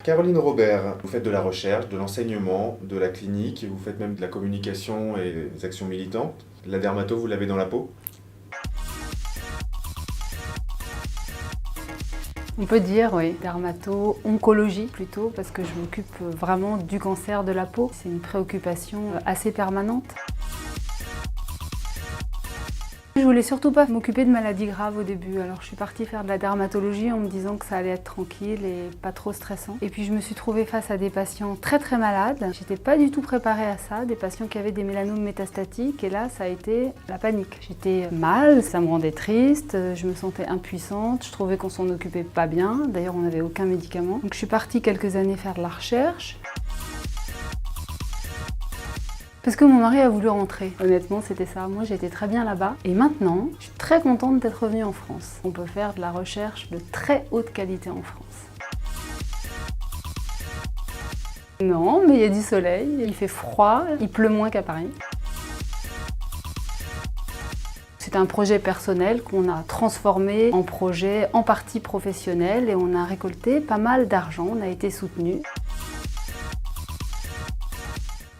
Caroline Robert, vous faites de la recherche, de l'enseignement, de la clinique, et vous faites même de la communication et des actions militantes. La dermato, vous l'avez dans la peau? On peut dire, oui, dermato-oncologie plutôt, parce que je m'occupe vraiment du cancer de la peau. C'est une préoccupation assez permanente. Je voulais surtout pas m'occuper de maladies graves au début, alors je suis partie faire de la dermatologie en me disant que ça allait être tranquille et pas trop stressant. Et puis je me suis trouvée face à des patients très malades. J'étais pas du tout préparée à ça, des patients qui avaient des mélanomes métastatiques, et là ça a été la panique. J'étais mal, ça me rendait triste, je me sentais impuissante, je trouvais qu'on s'en occupait pas bien, d'ailleurs on n'avait aucun médicament. Donc je suis partie quelques années faire de la recherche. Parce que mon mari a voulu rentrer. Honnêtement, c'était ça. Moi, j'étais très bien là-bas. Et maintenant, je suis très contente d'être revenue en France. On peut faire de la recherche de très haute qualité en France. Non, mais il y a du soleil, il fait froid, il pleut moins qu'à Paris. C'est un projet personnel qu'on a transformé en projet en partie professionnel et on a récolté pas mal d'argent, on a été soutenu.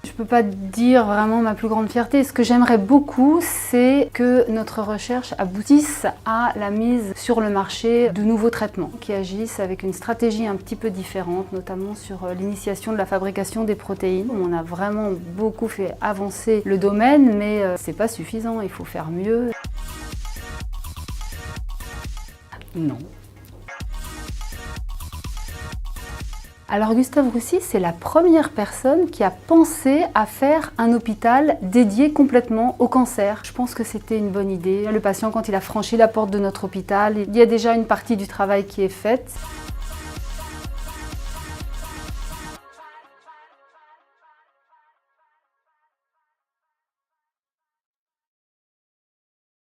Je ne peux pas dire vraiment ma plus grande fierté. Ce que j'aimerais beaucoup, c'est que notre recherche aboutisse à la mise sur le marché de nouveaux traitements qui agissent avec une stratégie un petit peu différente, notamment sur l'initiation de la fabrication des protéines. On a vraiment beaucoup fait avancer le domaine, mais c'est pas suffisant, il faut faire mieux. Non. Alors Gustave Roussy, c'est la première personne qui a pensé à faire un hôpital dédié complètement au cancer. Je pense que c'était une bonne idée. Le patient, quand il a franchi la porte de notre hôpital, il y a déjà une partie du travail qui est faite.